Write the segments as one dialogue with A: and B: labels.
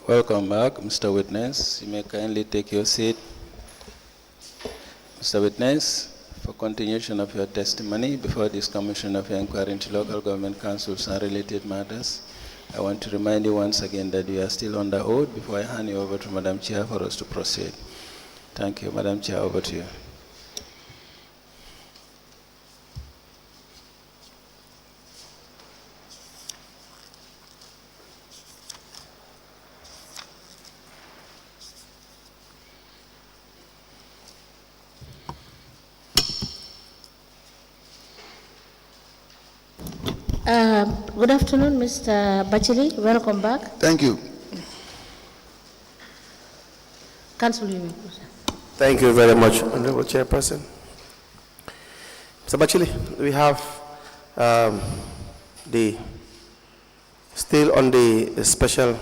A: Welcome back, Mr. Witness. You may kindly take your seat. Mr. Witness, for continuation of your testimony before this Commission of Inquiry into Local Government Councils and related matters, I want to remind you once again that you are still under oath before I hand you over to Madam Chair for us to proceed. Thank you. Madam Chair, over to you.
B: Good afternoon, Mr. Batchily. Welcome back.
C: Thank you.
B: Council, you may proceed.
D: Thank you very much, Honorable Chairperson. Mr. Batchily, we have still on the special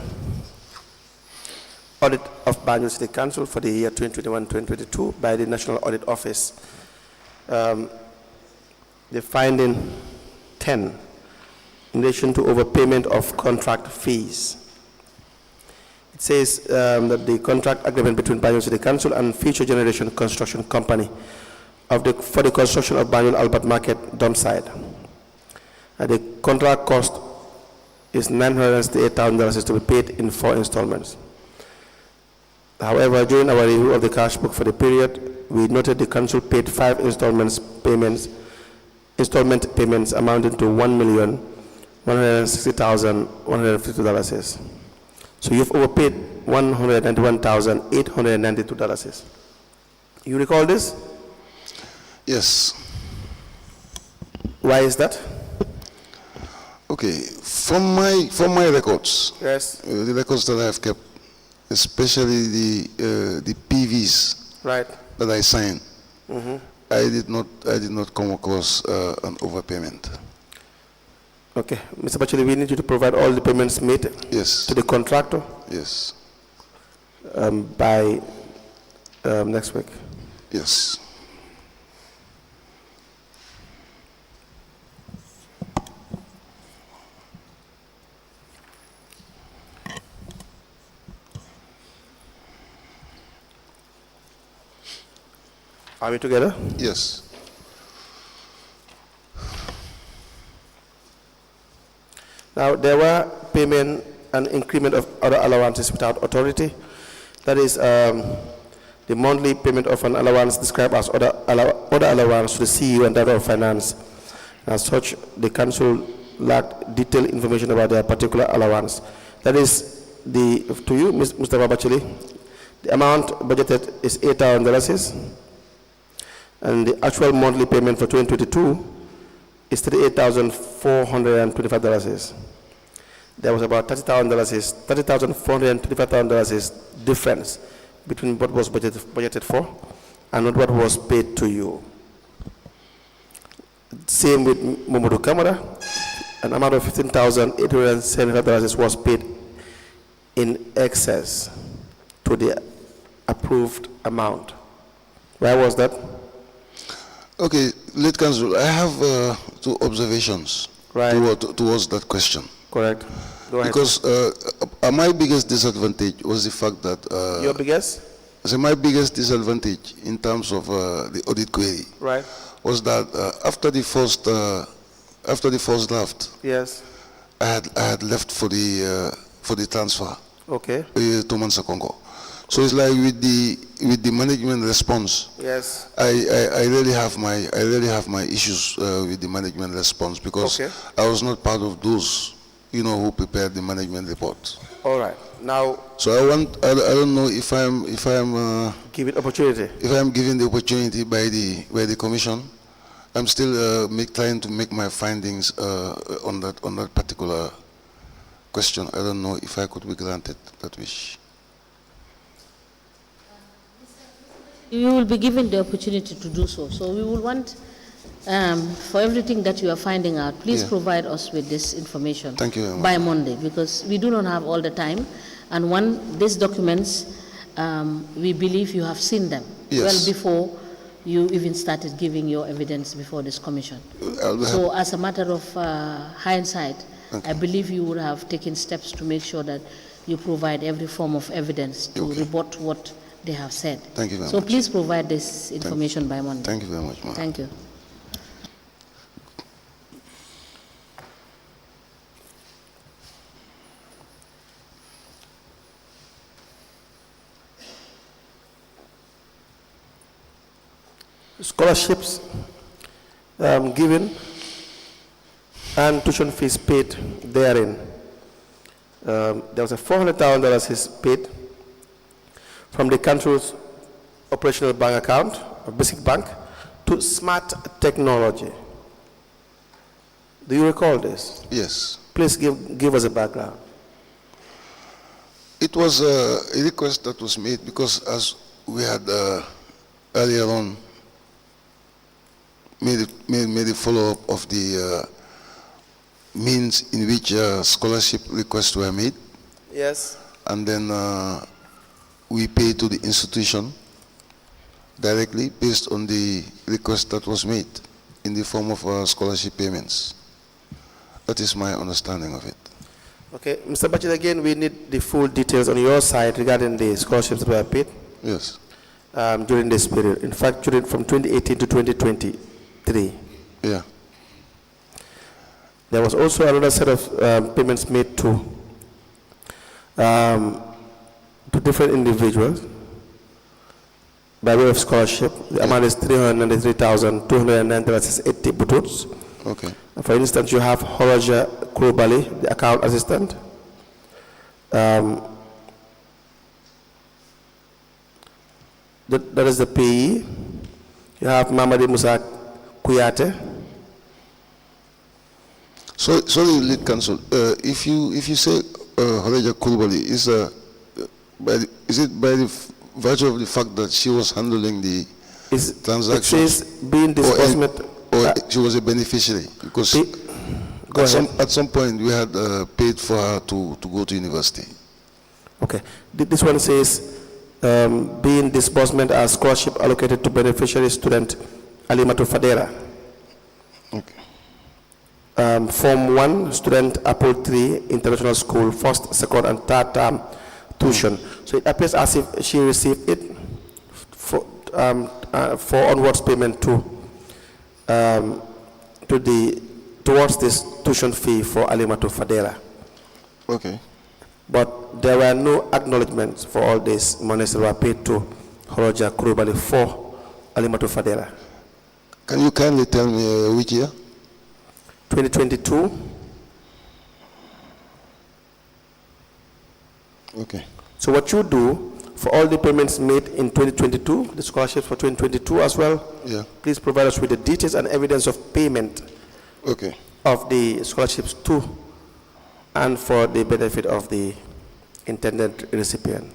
D: audit of Banjul City Council for the year 2021-2022 by the National Audit Office. The finding 10 in relation to overpayment of contract fees. It says that the contract agreement between Banjul City Council and Future Generation Construction Company for the construction of Banjul Albert Market dump site. The contract cost is $968,000 to be paid in 4 installments. However, during our review of the cash book for the period, we noted the council paid 5 installment payments amounting to $1,160,150. So you've overpaid $191,892. You recall this?
C: Yes.
D: Why is that?
C: Okay. From my records,
D: Yes.
C: the records that I have kept, especially the PVs
D: Right.
C: that I signed, I did not come across an overpayment.
D: Okay, Mr. Batchily, we need you to provide all the payments made
C: Yes.
D: to the contractor
C: Yes.
D: by next week.
C: Yes.
D: Are we together?
C: Yes.
D: Now, there were payment and increment of other allowances without authority. That is the monthly payment of an allowance described as other allowance to the CEO and Director of Finance. As such, the council lacked detailed information about their particular allowance. That is, to you, Mustapha Batchily, the amount budgeted is $8,000, and the actual monthly payment for 2022 is $38,425. There was about $30,425 difference between what was budgeted for and what was paid to you. Same with Momodu Kamara, an amount of $15,875 was paid in excess to the approved amount. Why was that?
C: Okay, late council, I have 2 observations towards that question.
D: Correct. Go ahead.
C: Because my biggest disadvantage was the fact that
D: your biggest?
C: My biggest disadvantage in terms of the audit query was that after the first draft,
D: yes,
C: I had left for the transfer.
D: Okay.
C: To Mansa Congo. So it's like with the management response.
D: Yes.
C: I really have my issues with the management response because I was not part of those, who prepared the management report.
D: All right. Now.
C: So I don't know if I'm
D: give it opportunity.
C: If I'm given the opportunity by the commission, I'm still trying to make my findings on that particular question. I don't know if I could be granted that wish.
B: You will be given the opportunity to do so. So we will want, for everything that you are finding out, please provide us with this information.
C: Thank you very much.
B: By Monday, because we do not have all the time. And these documents, we believe you have seen them well before you even started giving your evidence before this commission. So as a matter of hindsight, I believe you would have taken steps to make sure that you provide every form of evidence to rebut what they have said.
C: Thank you very
B: so
C: much.
B: please provide this information by Monday.
C: Thank you very much, ma'am.
B: Thank you.
D: Scholarships given and tuition fees paid therein. There was a $400,000 is paid from the council's operational bank account, or basic bank, to smart technology. Do you recall this?
C: Yes.
D: Please give us a background.
C: It was a request that was made because as we had earlier on made a follow-up of the means in which scholarship requests were made.
D: Yes.
C: And then we pay to the institution directly based on the request that was made in the form of scholarship payments. That is my understanding of it.
D: Okay, Mr. Batchily, again, we need the full details on your side regarding the scholarships that were paid.
C: Yes.
D: During this period. In fact, from 2018 to 2023.
C: Yeah.
D: There was also another set of payments made to different individuals by way of scholarship. The amount is $393,290.80 bututs.
C: Okay.
D: For instance, you have Horaja Kurubali, the account assistant. That is the payee. You have Mamadi Musa Kuyate.
C: Sorry, lead counsel. If you say Horaja Kurubali, is it by the virtue of the fact that she was handling the transactions?
D: It says being disbursement.
C: Or she was a beneficiary, because at some point we had paid for her to go to university.
D: Okay. This one says being disbursement as scholarship allocated to beneficiary student Alimatu Fadera.
C: Okay.
D: Form 1, student Apple 3 International School, first, second, and third term tuition. So it appears as if she received it for onwards payment towards this tuition fee for Alimatu Fadera.
C: Okay.
D: But there were no acknowledgements for all these monies that were paid to Horaja Kurubali for Alimatu Fadera.
C: Can you kindly tell me which year?
D: 2022.
C: Okay.
D: So what you do for all the payments made in 2022, the scholarships for 2022 as well,
C: yeah,
D: please provide us with the details and evidence of payment,
C: okay,
D: of the scholarships to and for the benefit of the intended recipient.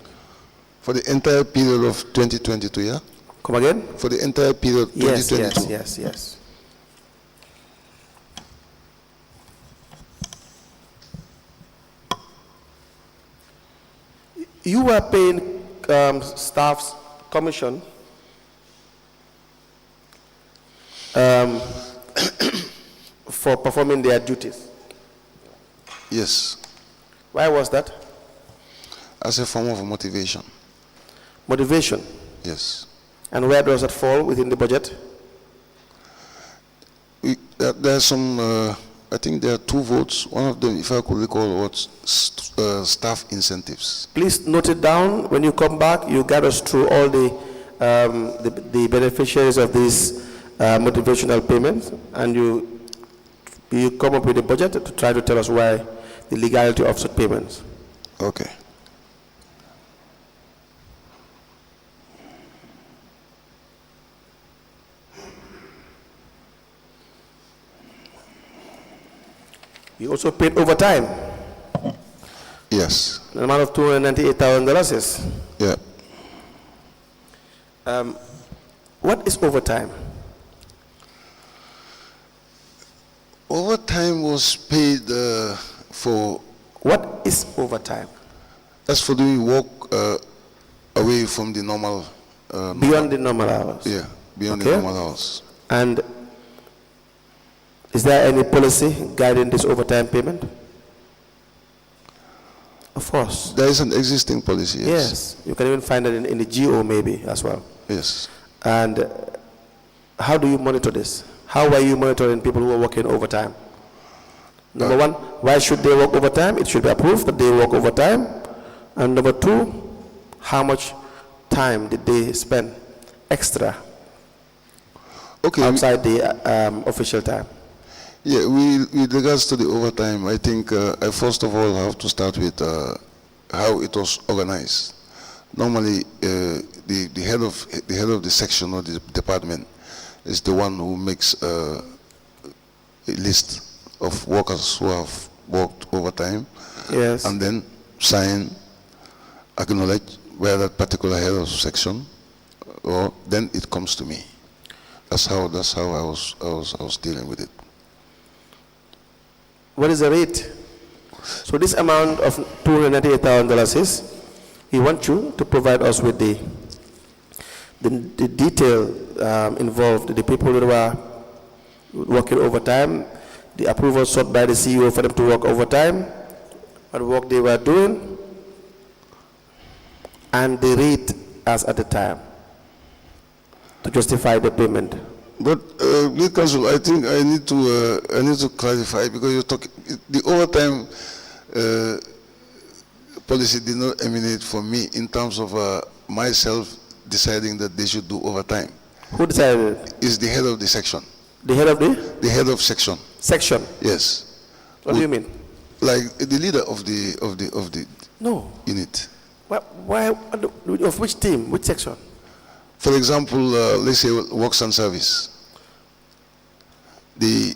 C: For the entire period of 2022, yeah?
D: Come again?
C: For the entire period of 2022?
D: Yes. You were paying staff's commission for performing their duties.
C: Yes.
D: Why was that?
C: As a form of motivation.
D: Motivation?
C: Yes.
D: And where does that fall within the budget?
C: There are some, I think there are 2 votes. One of them, if I could recall, was staff incentives.
D: Please note it down. When you come back, you guide us through all the beneficiaries of these motivational payments, and you come up with a budget to try to tell us why the legality of such payments.
C: Okay.
D: You also paid overtime.
C: Yes.
D: An amount of $298,000.
C: Yeah.
D: What is overtime?
C: Overtime was paid for...
D: What is overtime?
C: That's for doing work away from the normal...
D: beyond the normal hours?
C: Yeah, beyond the normal hours.
D: And is there any policy guiding this overtime payment? Of course.
C: There is an existing policy, yes.
D: Yes. You can even find it in the GO maybe as well.
C: Yes.
D: And how do you monitor this? How are you monitoring people who are working overtime? Number one, why should they work overtime? It should be approved that they work overtime. And number two, how much time did they spend extra outside the official time?
C: Yeah, with regards to the overtime, I think I first of all have to start with how it was organized. Normally, the head of the section or the department is the one who makes a list of workers who have worked overtime,
D: yes,
C: and then sign, acknowledge where that particular head of section, or then it comes to me. That's how I was dealing with it.
D: What is the rate? So this amount of $298,000 is, we want you to provide us with the detail involved, the people who are working overtime, the approval sought by the CEO for them to work overtime, what work they were doing, and the rate as at the time to justify the payment.
C: But, lead counsel, I think I need to clarify, because you're talking, the overtime policy did not emanate from me in terms of myself deciding that they should do overtime.
D: Who decided?
C: Is the head of the section.
D: The head of the?
C: The head of section.
D: Section.
C: Yes.
D: What do you mean?
C: Like the leader of the
D: No.
C: unit.
D: Why? Of which team? Which section?
C: For example, let's say works and service. The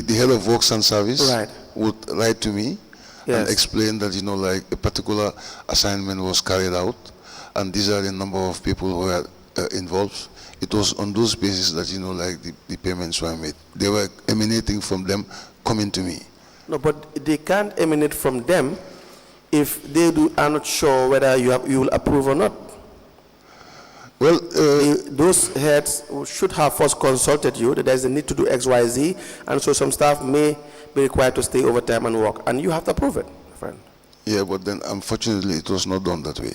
C: head of works and service would write to me and explain that, you know, like a particular assignment was carried out, and these are the number of people who are involved. It was on those bases that, you know, like the payments were made. They were emanating from them, coming to me.
D: No, but they can't emanate from them if they are not sure whether you will approve or not.
C: Well,
D: those heads should have first consulted you that there's a need to do X, Y, Z, and so some staff may be required to stay overtime and work, and you have to approve it, friend.
C: Yeah, but then unfortunately it was not done that way.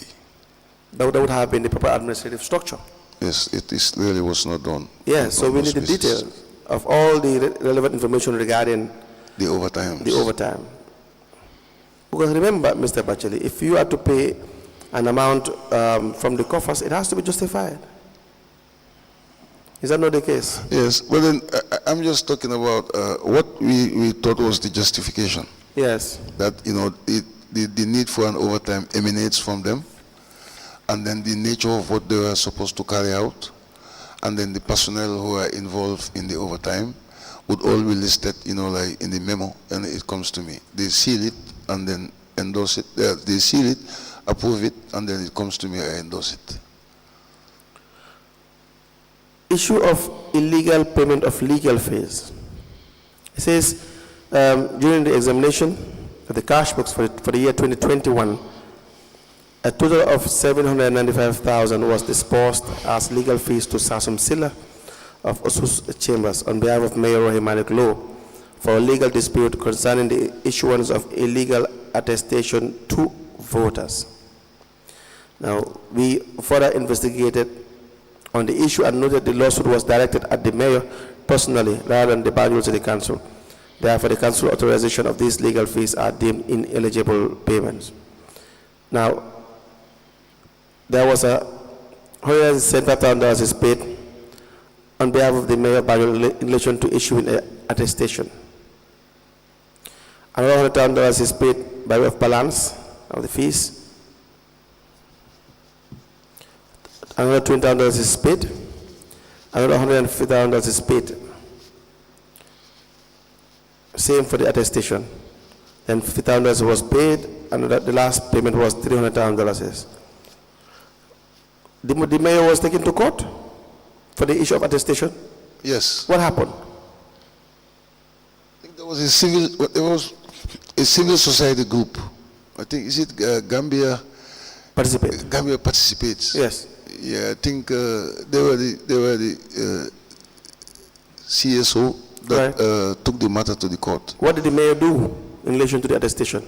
D: That would have been the proper administrative structure.
C: Yes, it really was not done.
D: Yeah, so we need the details of all the relevant information regarding
C: the overtime.
D: The overtime. Because remember, Mr. Batchily, if you are to pay an amount from the coffers, it has to be justified. Is that not the case?
C: Yes, but then I'm just talking about what we thought was the justification.
D: Yes.
C: That, you know, the need for an overtime emanates from them, and then the nature of what they were supposed to carry out, and then the personnel who are involved in the overtime would all be listed, you know, like in the memo, and it comes to me. They seal it and then endorse it. They seal it, approve it, and then it comes to me, I endorse it.
D: Issue of illegal payment of legal fees. It says during the examination of the cash books for the year 2021, a total of $795,000 was disbursed as legal fees to Sasum Silla of Osus Chambers on behalf of Mayor Rohey Malik Law for a legal dispute concerning the issuance of illegal attestation to voters. Now, we further investigated on the issue and noted the lawsuit was directed at the mayor personally rather than the Banjul City Council. Therefore, the council authorization of these legal fees are deemed ineligible payments. Now, there was a $175,000 is paid on behalf of the mayor of Banjul in relation to issuing an attestation. Another $100,000 is paid by way of balance of the fees. Another $20,000 is paid. Another $150,000 is paid. Same for the attestation. Then $50,000 was paid, and the last payment was $300,000. The mayor was taken to court for the issue of attestation.
C: Yes.
D: What happened?
C: I think there was a civil society group. I think, is it Gambia?
D: Participate.
C: Gambia participates.
D: Yes.
C: Yeah, I think they were the CSO that took the matter to the court.
D: What did the mayor do in relation to the attestation?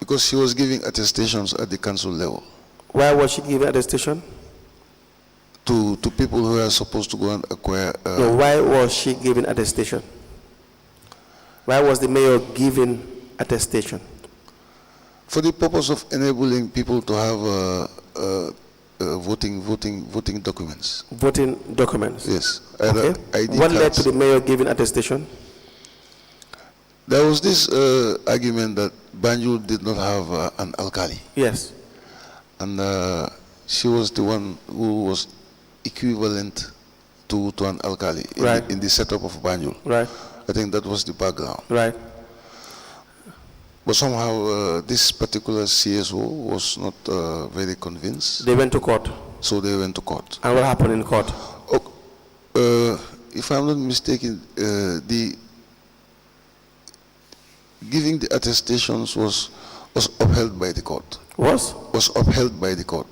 C: Because she was giving attestations at the council level
D: Why was she given attestation?
C: to people who are supposed to go and acquire.
D: No, why was she given attestation? Why was the mayor given attestation?
C: For the purpose of enabling people to have voting documents.
D: Voting documents?
C: Yes.
D: Okay.
C: ID
D: What led
C: cards.
D: to the mayor giving attestation?
C: There was this argument that Banjul did not have an alkali,
D: Yes.
C: and she was the one who was equivalent to an alkali
D: Right.
C: in the setup of Banjul.
D: Right.
C: I think that was the background.
D: Right.
C: But somehow this particular CSO was not very convinced,
D: They went to court.
C: so they went to court.
D: And what happened in court?
C: If I'm not mistaken, the giving the attestations was upheld by the court.
D: Was
C: upheld by the court.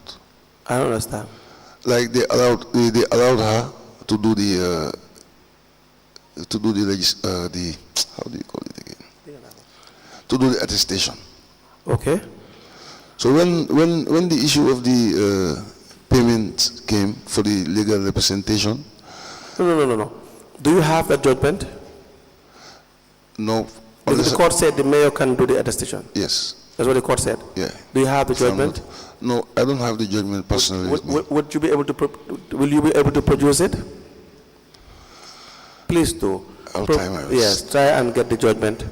D: I don't understand.
C: Like they allowed her to do the how do you call it again? To do the attestation.
D: Okay.
C: So when the issue of the payment came for the legal representation,
D: No. Do you have that judgment?
C: no.
D: Because the court said the mayor can do the attestation.
C: Yes.
D: That's what the court said.
C: Yeah.
D: Do you have the
C: If I'm
D: judgment?
C: No, I don't have the judgment personally. with me.
D: Would you be able to? Will you be able to produce it? Please do.
C: I'll try my best.
D: Yes, try and get the judgment,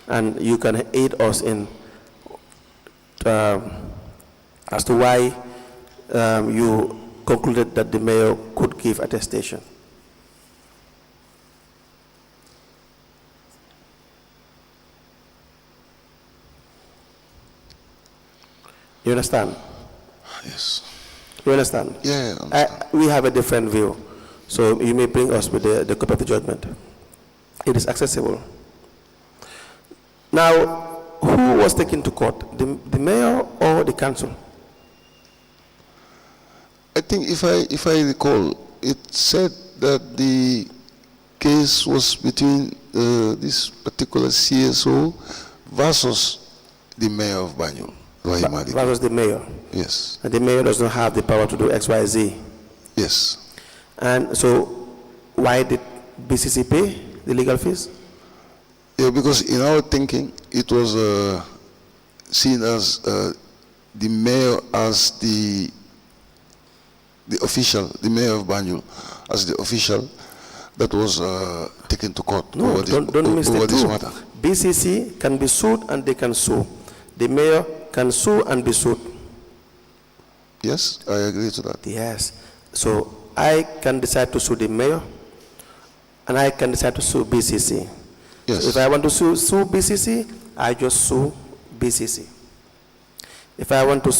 D: and you can aid us in as to why you concluded that the mayor could give attestation. You understand?
C: Yes.
D: You understand?
C: Yeah, I understand.
D: We have a different view, so you may bring us with the copy of the judgment. It is accessible. Now, who was taken to court, the mayor or the council?
C: I think if I recall, it said that the case was between this particular CSO versus the mayor of Banjul.
D: That was the mayor.
C: Yes.
D: And the mayor does not have the power to do X, Y, Z.
C: Yes.
D: And so, why did BCC pay the legal fees?
C: Yeah, because in our thinking, it was seen as the mayor as the official, the mayor of Banjul as the official that was taken to court
D: No,
C: over,
D: don't miss
C: over
D: the
C: this
D: two.
C: matter.
D: BCC can be sued and they can sue. The mayor can sue and be sued.
C: Yes, I agree to that.
D: Yes. So I can decide to sue the mayor and I can decide to sue BCC.
C: Yes.
D: So if I want to sue BCC, I just sue BCC. If I want to,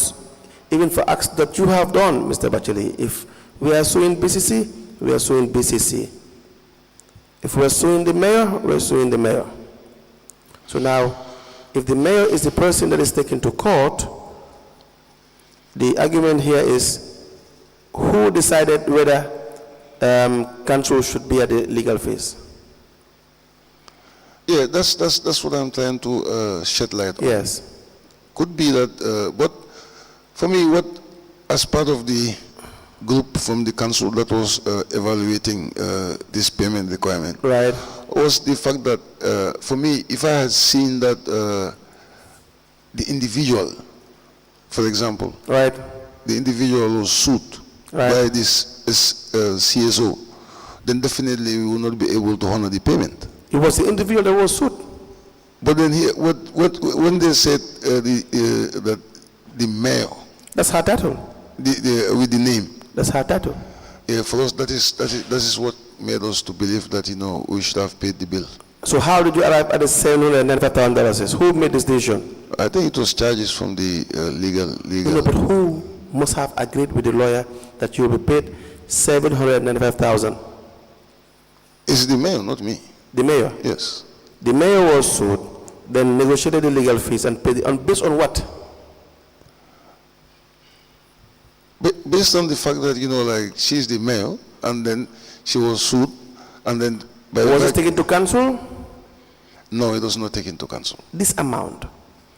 D: even for acts that you have done, Mr. Batchily, if we are suing BCC, we are suing BCC. If we are suing the mayor, we are suing the mayor. So now, if the mayor is the person that is taken to court, the argument here is who decided whether council should be at the legal fees?
C: Yeah, that's what I'm trying to shed light on.
D: Yes.
C: Could be that, but for me, what as part of the group from the council that was evaluating this payment requirement,
D: Right.
C: was the fact that for me, if I had seen that the individual, for example,
D: Right.
C: the individual was sued
D: Right.
C: by this CSO, then definitely we will not be able to honor the payment.
D: It was the individual that was sued.
C: But then here, when they said that the mayor,
D: That's her title.
C: with the name,
D: That's her title.
C: yeah, for us that is what made us to believe that we should have paid the bill.
D: So how did you arrive at the $795,000? Who made this decision?
C: I think it was charges from the legal.
D: No, but who must have agreed with the lawyer that you will be paid $795,000?
C: It's the mayor, not me.
D: The mayor.
C: Yes.
D: The mayor was sued, then negotiated the legal fees and paid it. Based on what?
C: Based on the fact that like she's the mayor, and then she was sued, and then
D: Was it taken to council?
C: No, it was not taken to council.
D: This amount.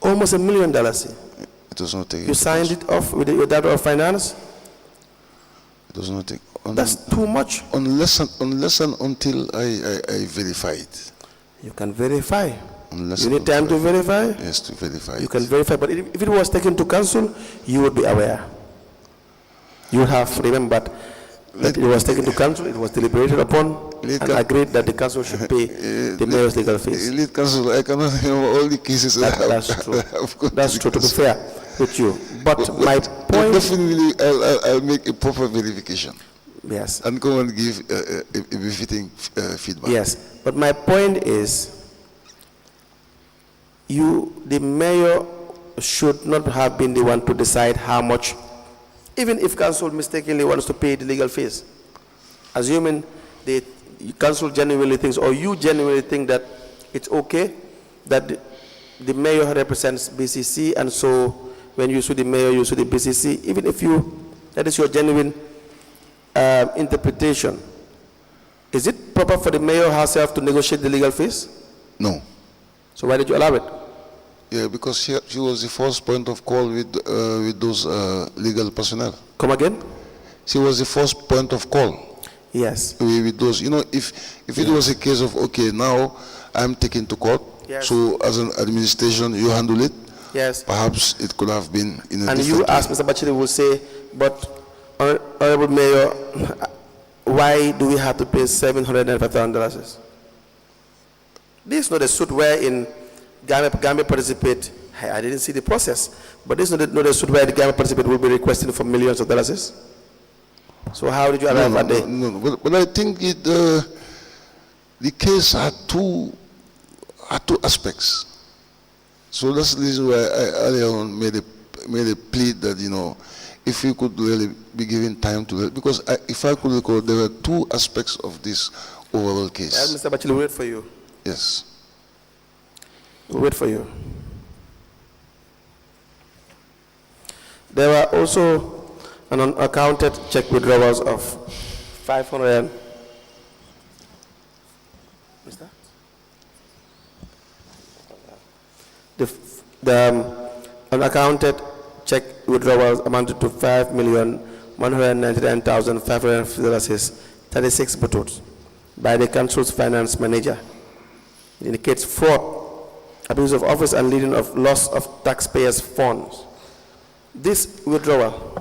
D: Almost $1 million.
C: It was not taken.
D: You signed it off with your Director of Finance?
C: It was not taken.
D: That's too much.
C: Unless and until I verify it.
D: You can verify.
C: Unless
D: You need time to verify?
C: Yes, to verify
D: You
C: it.
D: can verify, but if it was taken to council, you would be aware. You would have remembered that it was taken to council, it was deliberated upon, and agreed that the council should pay the mayor's legal fees.
C: Lead council, I cannot remember all the cases.
D: That's true. That's true, to be fair with you. But my point...
C: Definitely, I'll make a proper verification.
D: Yes.
C: And go and give a befitting feedback.
D: Yes, but my point is, the mayor should not have been the one to decide how much, even if council mistakenly wants to pay the legal fees. Assuming the council genuinely thinks, or you genuinely think that it's okay, that the mayor represents BCC, and so when you sue the mayor, you sue the BCC, even if that is your genuine interpretation, is it proper for the mayor herself to negotiate the legal fees?
C: No.
D: So why did you allow it?
C: Yeah, because she was the first point of call with those legal personnel.
D: Come again?
C: She was the first point of call.
D: Yes.
C: With those, if it was a case of, okay, now I'm taken to court,
D: yes.
C: So as an administration, you handle it.
D: Yes.
C: Perhaps it could have been in a
D: and
C: different
D: you, as Mr. Batchily will say, but Honorable Mayor, why do we have to pay $795,000? This is not a suit wherein Gambia participate. I didn't see the process, but this is not a suit where the Gambia participate will be requesting for millions of dollars. So how did you arrive at that?
C: No, but I think the case had two aspects. So that's the reason why I earlier on made a plea that, if we could really be given time to, because if I could recall, there were two aspects of this overall case.
D: Mr. Batchily, we'll wait for you.
C: Yes.
D: We'll wait for you. There were also an unaccounted check withdrawals of 500. Mr. The unaccounted check withdrawals amounted to $5,199,550, 36 bottles by the council's finance manager. It indicates fraud, abuse of office, and leading of loss of taxpayers' funds. This withdrawal,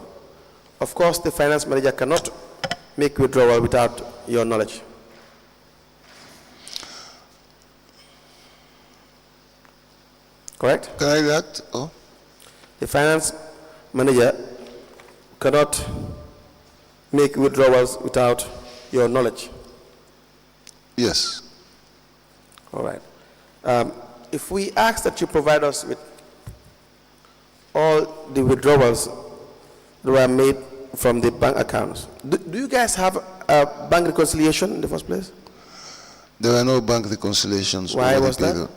D: of course, the finance manager cannot make withdrawal without your knowledge. Correct?
C: Can I react? Oh.
D: The finance manager cannot make withdrawals without your knowledge.
C: Yes.
D: All right. If we ask that you provide us with all the withdrawals that were made from the bank accounts, do you guys have a bank reconciliation in the first place?
C: There were no bank reconciliations.
D: Why was that?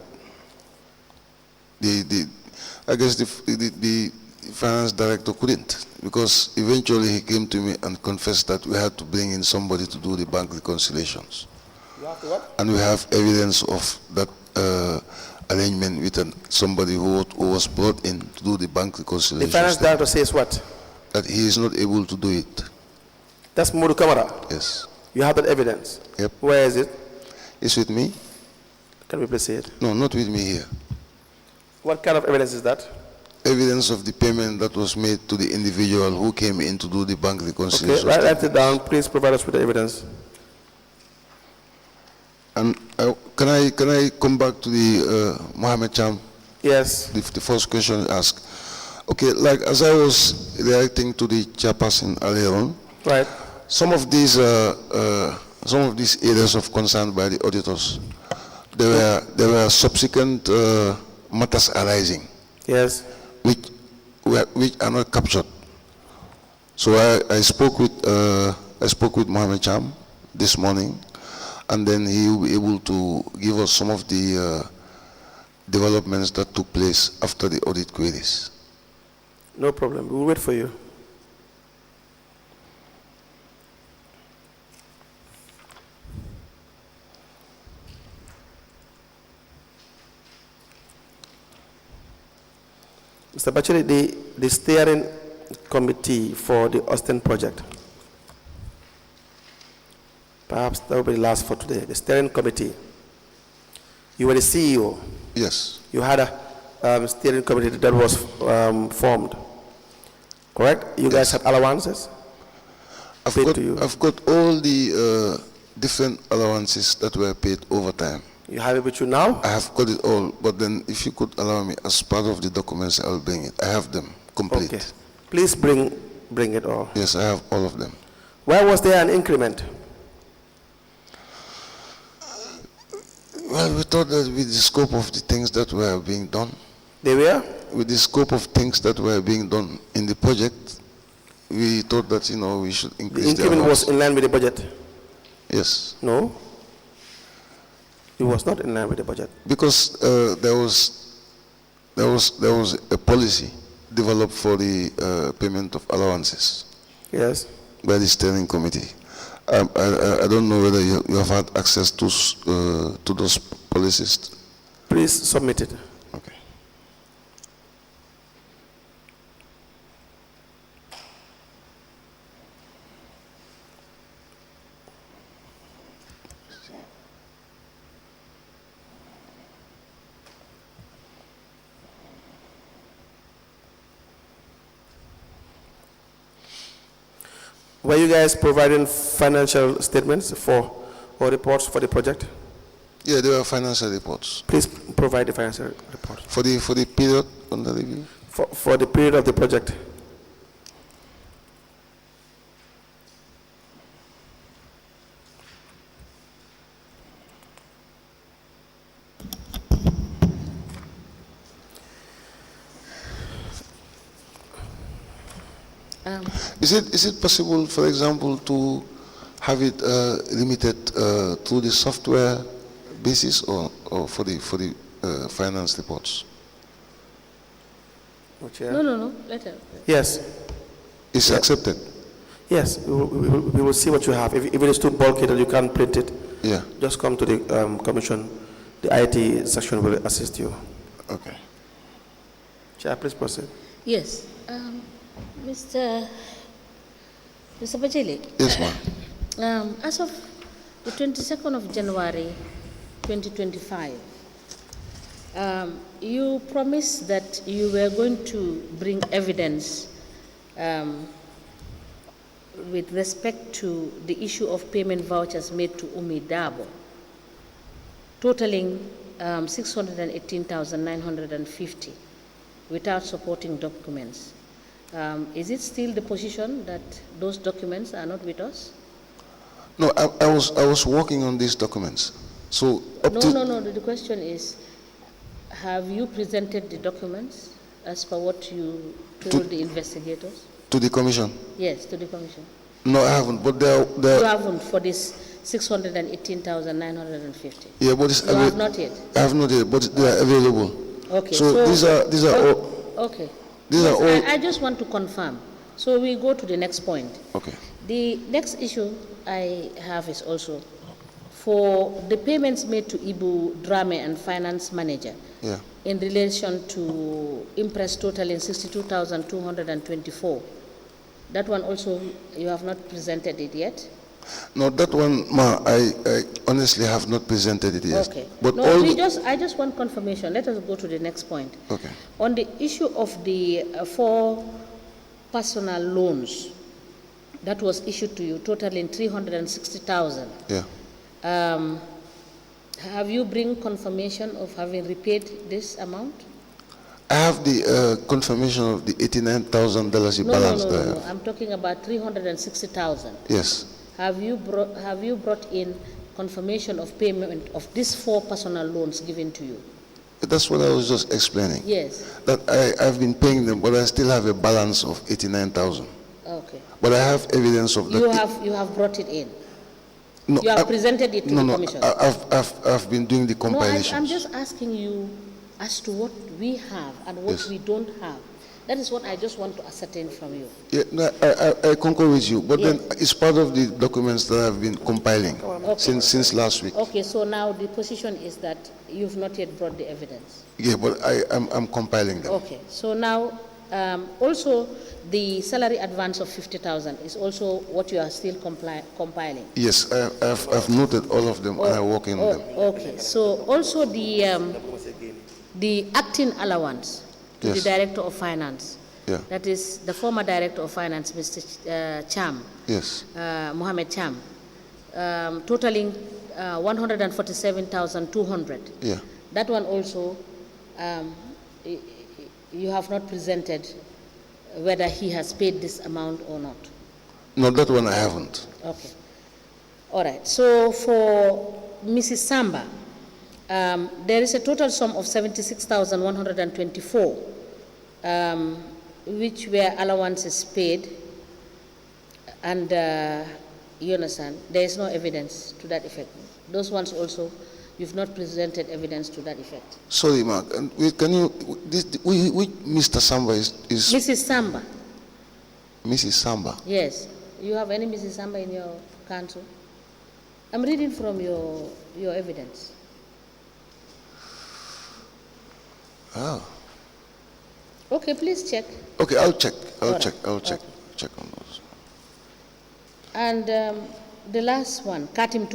C: I guess the finance director couldn't, because eventually he came to me and confessed that we had to bring in somebody to do the bank reconciliations.
D: You have to what?
C: And we have evidence of that arrangement with somebody who was brought in to do the bank reconciliation.
D: The finance director says what?
C: That he is not able to do it.
D: That's Modu Kamara?
C: Yes.
D: You have that evidence?
C: Yep.
D: Where is it?
C: It's with me?
D: Can we please see it?
C: No, not with me here.
D: What kind of evidence is that?
C: Evidence of the payment that was made to the individual who came in to do the bank reconciliation.
D: Okay, write it down. Please provide us with the evidence.
C: And can I come back to the Mohammed Cham?
D: Yes.
C: The first question you asked. Okay, like as I was reacting to the chairperson earlier on,
D: right.
C: Some of these areas of concern by the auditors, there were subsequent matters arising.
D: Yes.
C: Which are not captured. So I spoke with Mohammed Cham this morning, and then he will be able to give us some of the developments that took place after the audit queries.
D: No problem. We'll wait for you. Mr. Batchily, the steering committee for the Austin project. Perhaps that will be the last for today. The steering committee. You were the CEO.
C: Yes.
D: You had a steering committee that was formed. Correct? You guys had allowances?
C: I've got all the different allowances that were paid over time.
D: You have it with you now?
C: I have got it all, but then if you could allow me, as part of the documents, I'll bring it. I have them complete.
D: Okay. Please bring it all.
C: Yes, I have all of them.
D: Where was there an increment?
C: Well, we thought that with the scope of the things that were being done,
D: They were?
C: with the scope of things that were being done in the project, we thought that, we should increase
D: The increment
C: allowance.
D: was in line with the budget?
C: Yes.
D: No? It was not in line with the budget.
C: Because there was a policy developed for the payment of allowances
D: Yes.
C: by the steering committee. I don't know whether you have had access to those policies.
D: Please submit it.
C: Okay.
D: Were you guys providing financial statements or reports for the project?
C: Yeah, there were financial reports
D: Please provide the financial report.
C: for the period under review.
D: For the period of the project.
C: Is it possible, for example, to have it limited to the software basis or for the finance reports?
B: No, let her.
D: Yes.
C: Is accepted?
D: Yes, we will see what you have. If it is too bulky that you can't print it,
C: Yeah.
D: just come to the commission. The IT section will assist you.
C: Okay.
D: Chair, please proceed.
B: Yes. Mr. Batchily.
C: Yes, ma'am.
B: As of the 22nd of January 2025, you promised that you were going to bring evidence with respect to the issue of payment vouchers made to Umi Dabo, totaling 618,950 without supporting documents. Is it still the position that those documents are not with us?
C: No, I was working on these documents. So
B: No. The question is, have you presented the documents as per what you told the investigators?
C: to the commission?
B: Yes, to the commission.
C: No, I haven't. But
B: You haven't for this 618,950.
C: Yeah, but it's
B: You have not yet.
C: I have not yet, but they are available.
B: Okay.
C: So these are all.
B: Okay.
C: These are all.
B: I just want to confirm. So we go to the next point.
C: Okay.
B: The next issue I have is also for the payments made to Ibu Drame and finance manager.
C: Yeah.
B: In relation to impress totaling 62,224. That one also, you have not presented it yet?
C: No, that one, ma, I honestly have not presented it yet.
B: Okay.
C: But
B: No,
C: all
B: I just want confirmation. Let us go to the next point.
C: Okay.
B: On the issue of the 4 personal loans that was issued to you, totaling 360,000.
C: Yeah.
B: Have you bring confirmation of having repaid this amount?
C: I have the confirmation of the $89,000 balance there.
B: No. I'm talking about 360,000.
C: Yes.
B: Have you brought in confirmation of payment of these 4 personal loans given to you?
C: That's what I was just explaining.
B: Yes.
C: That I've been paying them, but I still have a balance of 89,000.
B: Okay.
C: But I have evidence of that.
B: You have brought it in.
C: No,
B: You have presented it to the commission.
C: I've been doing the compilations.
B: No, I'm just asking you as to what we have and what
C: Yes.
B: we don't have. That is what I just want to ascertain from you.
C: Yeah, no, I concur with you, but
B: Yes.
C: then it's part of the documents that I've been compiling. since last week.
B: Okay, so now the position is that you've not yet brought the evidence.
C: Yeah, but I'm compiling them.
B: Okay, so now also the salary advance of 50,000 is also what you are still compiling.
C: Yes, I've noted all of them and I'm working on them.
B: Okay, so also the acting allowance to the
C: Yes.
B: Director of Finance.
C: Yeah.
B: That is the former Director of Finance, Mr. Cham,
C: Yes.
B: Mohammed Cham, totaling 147,200.
C: Yeah.
B: That one also, you have not presented whether he has paid this amount or not.
C: No, that one I haven't.
B: Okay. All right. So for Mrs. Samba, there is a total sum of 76,124, which were allowances paid, and you understand, there is no evidence to that effect. Those ones also, you've not presented evidence to that effect.
C: Sorry, Mark. And can you? Which Mr. Samba is?
B: Mrs. Samba.
C: Mrs. Samba.
B: Yes. You have any Mrs. Samba in your council? I'm reading from your evidence.
C: Oh.
B: Okay, please check.
C: Okay, I'll check. I'll
B: All
C: check.
B: right.
C: I'll check.
B: Okay.
C: Check on those.
B: And the last one, Katum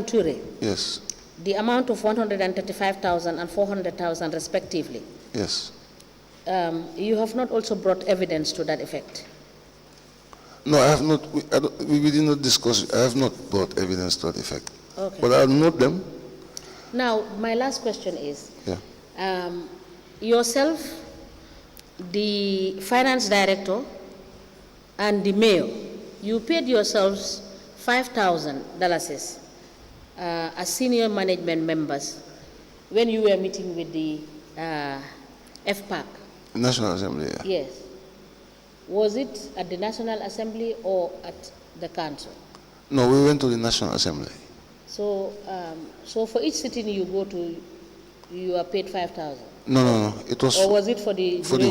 B: Ture,
C: Yes.
B: the amount of 135,000 and 400,000 respectively.
C: Yes.
B: You have not also brought evidence to that effect.
C: No, I have not. We did not discuss it. I have not brought evidence to that effect.
B: Okay.
C: But I'll note them.
B: Now, my last question is,
C: Yeah.
B: Yourself, the finance director, and the mayor, you paid yourselves $5,000 as senior management members when you were meeting with the FPAC.
C: National Assembly. Yeah.
B: Yes. Was it at the National Assembly or at the council?
C: No, we went to the National Assembly.
B: So, so for each sitting you go to, you are paid 5,000.
C: No. It was
B: Or was it for the
C: for the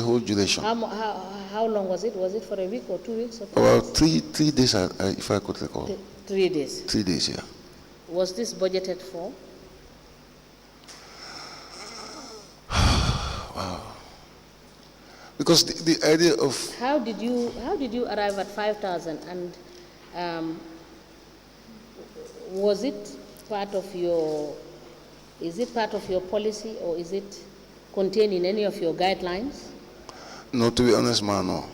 C: whole duration.
B: How long was it? Was it for a week or 2 weeks? Or
C: About three days, if I could recall.
B: 3 days.
C: 3 days, yeah.
B: Was this budgeted for?
C: Wow. Because the idea of
B: How did you arrive at 5,000, and was it part of your? Is it part of your policy, or is it contained in any of your guidelines?
C: no, to be honest, man, no.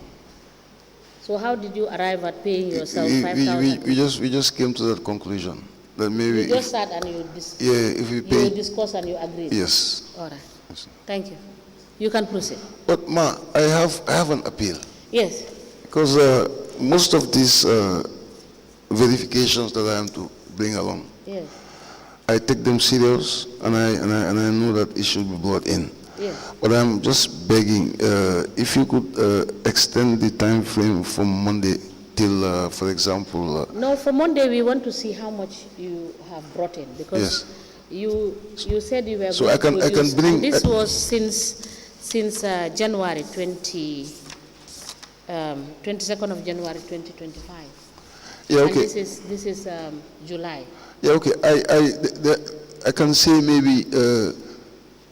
B: So how did you arrive at paying yourself 5,000?
C: We just came to that conclusion that maybe
B: You just sat and you
C: if we pay,
B: you discussed and you agreed.
C: yes.
B: All right. Thank you. You can proceed.
C: But ma, I have an appeal
B: Yes.
C: because most of these verifications that I am to bring along,
B: Yes.
C: I take them serious, and I know that it should be brought in.
B: Yes.
C: But I'm just begging if you could extend the time frame from Monday till, for example.
B: No, for Monday we want to see how much you have brought in, because
C: Yes.
B: you said you were
C: So
B: going
C: I can
B: to produce,
C: bring.
B: and this was since January 22nd of January 2025.
C: Yeah,
B: And
C: okay.
B: this is July.
C: Yeah, okay. I can say maybe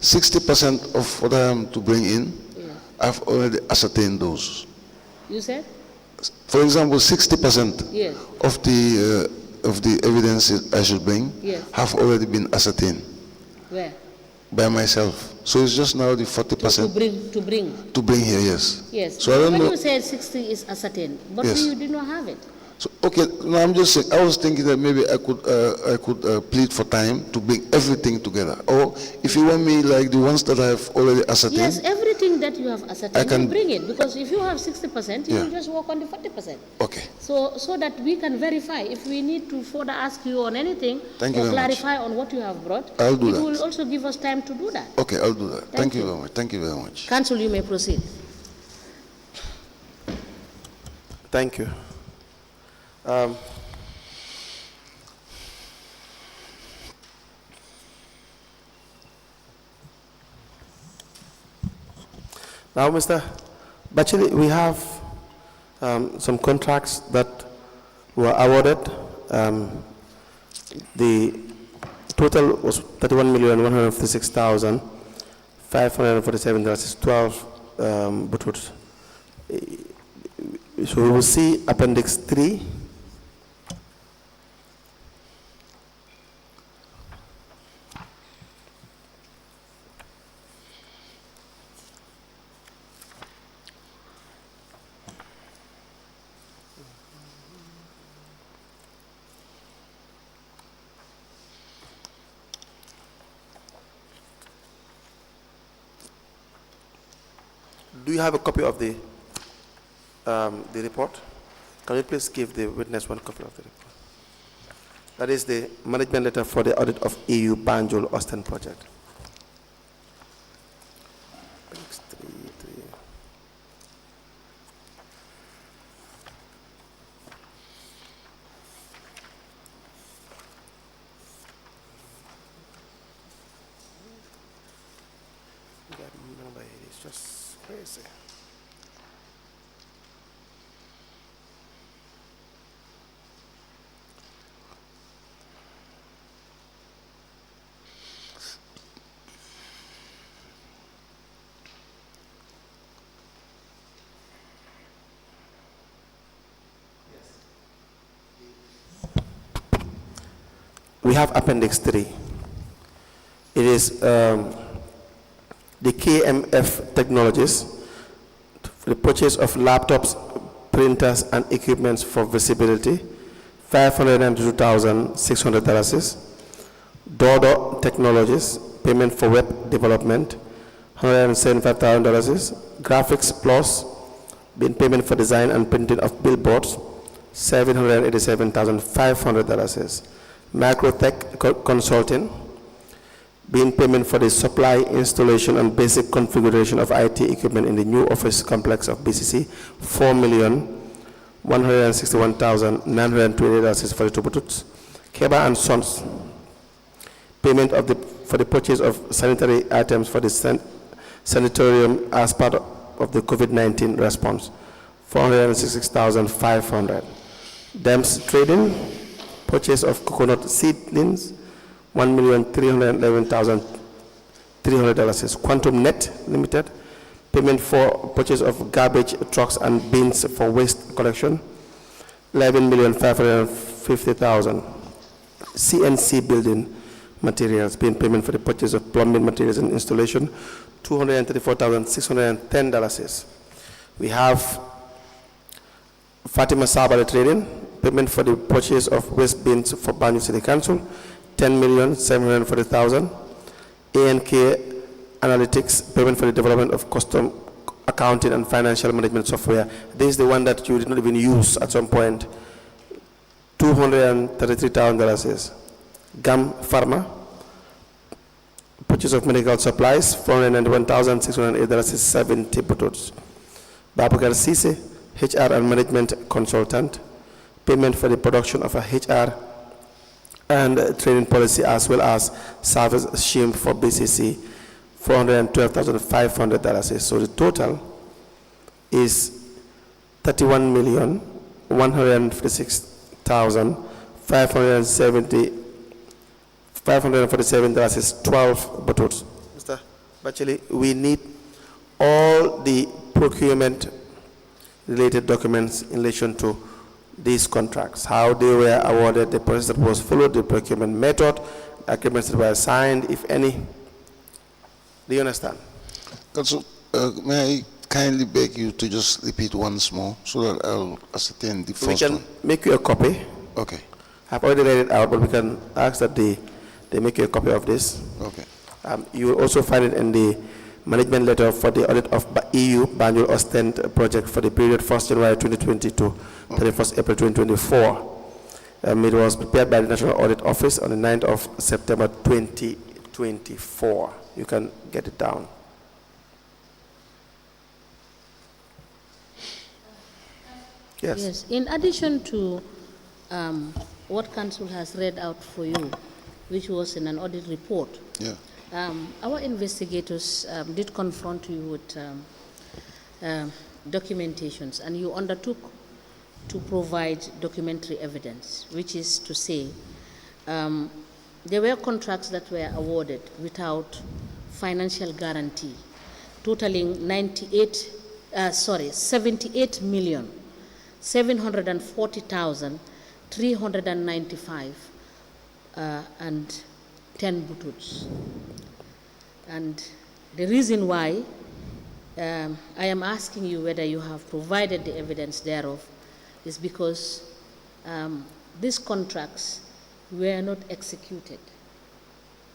C: 60% of what I am to bring in,
B: Yeah.
C: I've already ascertained those.
B: You said?
C: For example, 60%
B: Yes.
C: of the evidence I should bring
B: Yes.
C: have already been ascertained
B: Where?
C: by myself. So it's just now the
B: To
C: 40%
B: bring.
C: to bring here. Yes.
B: Yes.
C: So I don't
B: when
C: know.
B: you said 60 is ascertained, but
C: Yes.
B: you did not have it.
C: So, okay, no, I'm just saying, I was thinking that maybe I could plead for time to bring everything together. Or if you want me like the ones that I've already ascertained.
B: Yes, everything that you have ascertained,
C: can-
B: you bring it, because if you have 60%, you
C: Yeah.
B: will just work on the 40%.
C: Okay.
B: So that we can verify. If we need to further ask you on anything,
C: Thank you
B: or
C: very much.
B: clarify on what you have brought,
C: I'll do
B: it
C: that.
B: will also give us time to do that.
C: Okay, I'll do that. Thank you
B: you.
C: very much. Thank you very much.
B: Council, you may proceed.
D: Thank you. Now, Mr. Batchily, we have some contracts that were awarded The total was 31,156,547 dollars, 12 butut. So we will see Appendix 3. Do you have a copy of the report? Can you please give the witness one copy of the report? That is the management letter for the audit of EU Banjul Austin project. It's just crazy. We have Appendix 3. It is the KMF Technologies for the purchase of laptops, printers, and equipments for visibility, $592,600. Dodo Technologies, payment for web development, $175,000. Graphics Plus, being payment for design and printing of billboards, $787,500. Microtech Consulting, being payment for the supply, installation, and basic configuration of IT equipment in the new office complex of BCC, $4,161,928 for the two bututs. Keba and Sons, payment for the purchase of sanitary items for the sanatorium as part of the COVID-19 response, $466,500. Dems Trading, purchase of coconut seedlings, $1,311,300. Quantum Net Limited, payment for purchase of garbage trucks and bins for waste collection, $11,550,000. CNC Building Materials, being payment for the purchase of plumbing materials and installation, $234,610. We have Fatima Sabali Trading, payment for the purchase of waste bins for Banjul City Council, $10,740,000. ANK Analytics, payment for the development of custom accounting and financial management software. This is the one that you did not even use at some point, $233,000. GAM Pharma, purchase of medical supplies, $491,608, 70 bututs. Babakar Sise, HR and management consultant, payment for the production of a HR and training policy as well as service scheme for BCC, $412,500. So the total is $31,156,547, is 12 bututs. Mr. Batchily, we need all the procurement related documents in relation to these contracts, how they were awarded, the process that was followed, the procurement method, agreements that were signed, if any. Do you understand?
C: Council, may I kindly beg you to just repeat once more so that I'll ascertain the first one?
D: We can make you a copy.
C: Okay.
D: I've already read it out, but we can ask that they make you a copy of this.
C: Okay.
D: You will also find it in the management letter for the audit of EU Banjul Austin project for the period 1st January 2020 to 31st April 2024. It was prepared by the National Audit Office on the 9th of September 2024. You can get it down. Yes.
B: Yes. In addition to what Council has read out for you, which was in an audit report,
C: Yeah.
B: Our investigators did confront you with documentations, and you undertook to provide documentary evidence, which is to say There were contracts that were awarded without financial guarantee, totaling 78,740,395 and 10 butts. And the reason why I am asking you whether you have provided the evidence thereof is because these contracts were not executed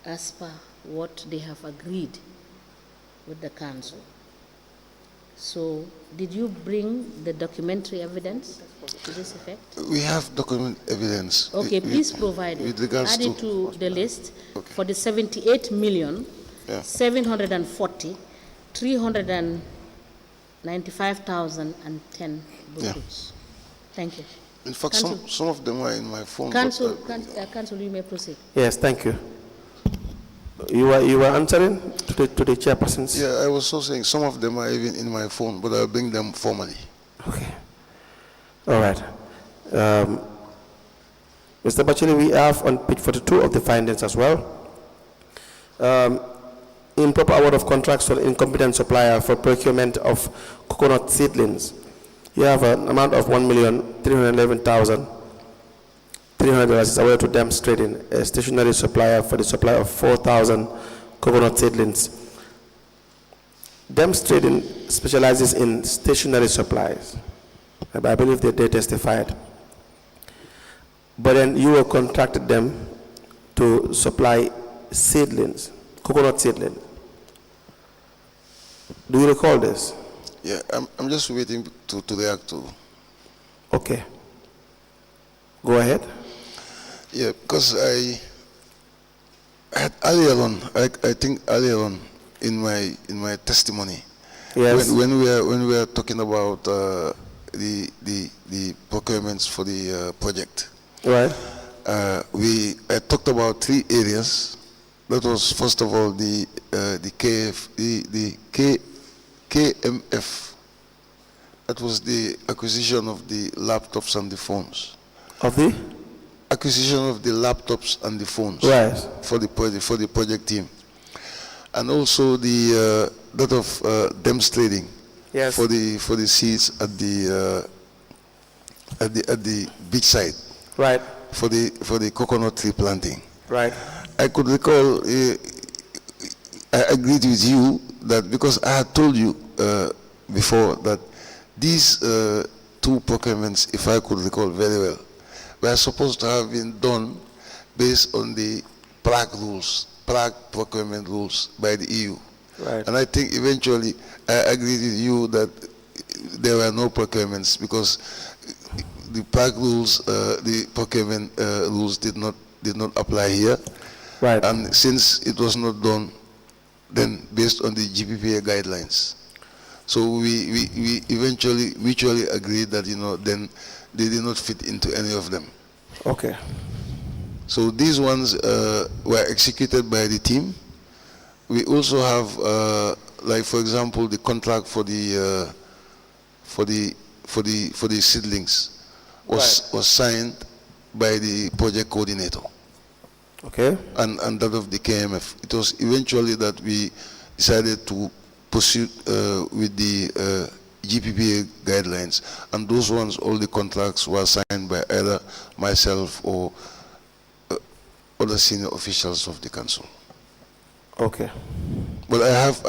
B: as per what they have agreed with the council. So, did you bring the documentary evidence to this effect?
C: We have document evidence.
B: Okay, please provide it. Add it to the list for the 78 million, 740, 395,010 books. Thank you.
C: In fact, some of them are in my phone.
B: Council, you may proceed.
D: Yes, thank you. You were answering to the chairpersons?
C: Yeah, I was also saying some of them are even in my phone, but I'll bring them formally.
D: Okay. All right. Mr. Batchily, we have on page 42 of the findings as well. Improper award of contracts to an incompetent supplier for procurement of coconut seedlings. You have an amount of $1,311,300 is awarded to Dems Trading, a stationary supplier, for the supply of 4,000 coconut seedlings. Dems Trading specializes in stationary supplies. I believe they testified. But then you were contracted them to supply seedlings, coconut seedlings. Do you recall this?
C: Yeah, I'm just waiting to react to.
D: Okay. Go ahead.
C: Yeah, because I had earlier on, I think earlier on in my testimony,
D: yes,
C: when we were talking about the procurements for the project,
D: right?
C: I talked about 3 areas. That was first of all the KMF. That was the acquisition of the laptops and the phones.
D: Of the
C: acquisition of the laptops and the phones,
D: right,
C: for the project team, and also the that of Dems Trading,
D: yes,
C: for the seeds at the beach side,
D: right,
C: for the coconut tree planting,
D: right.
C: I could recall. I agreed with you that because I had told you before that these 2 procurements, if I could recall very well, were supposed to have been done based on the Prague procurement rules by the EU.
D: Right.
C: And I think eventually I agreed with you that there were no procurements because the Prague rules, the procurement rules did not apply here.
D: Right.
C: And since it was not done, then based on the GPPA guidelines. So we eventually mutually agreed that, then they did not fit into any of them.
D: Okay.
C: So these ones were executed by the team. We also have, like for example, the contract for the seedlings was signed by the project coordinator.
D: Okay.
C: And that of the KMF. It was eventually that we decided to pursue with the GPPA guidelines, and those ones, all the contracts were signed by either myself or other senior officials of the council.
D: Okay.
C: But I have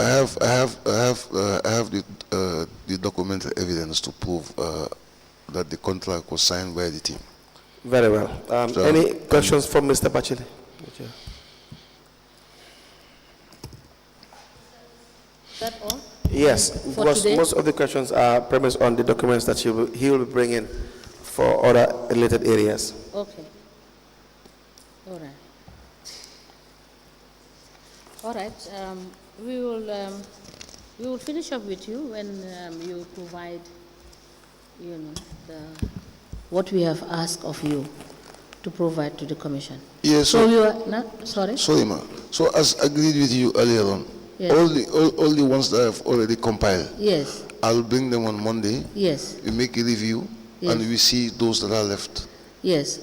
C: the documented evidence to prove that the contract was signed by the team.
D: Very well. Any questions from Mr. Batchily?
B: Is that all?
D: Yes, because most of the questions are premised on the documents that he will be bringing for other related areas.
B: Okay. All right. All right. We will finish up with you when you provide, what we have asked of you to provide to the commission.
C: Yes.
B: So you are not sorry.
C: Sorry, ma. So as agreed with you earlier on,
B: yes,
C: all the ones that I've already compiled,
B: yes,
C: I'll bring them on Monday.
B: yes,
C: We make a review,
B: yes,
C: and we see those that are left.
B: Yes,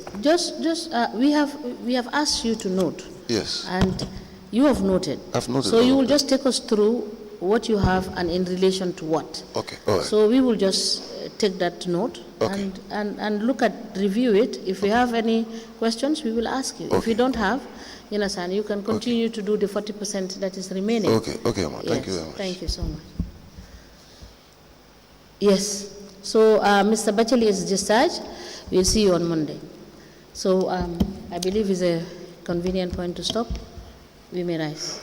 B: we have asked you to note.
C: Yes.
B: And you have noted.
C: I've noted.
B: So you will just take us through what you have and in relation to what.
C: Okay, all right.
B: So we will just take that note
C: Okay.
B: and look at, review it. If we have any questions, we will ask you. If
C: Okay.
B: you don't have, you can continue to do the 40% that is remaining.
C: Okay, okay, Amma. Thank you
B: Yes,
C: very much.
B: thank you so much. Yes, so Mr. Batchily is discharged. We'll see you on Monday. So I believe it's a convenient point to stop. We may rise.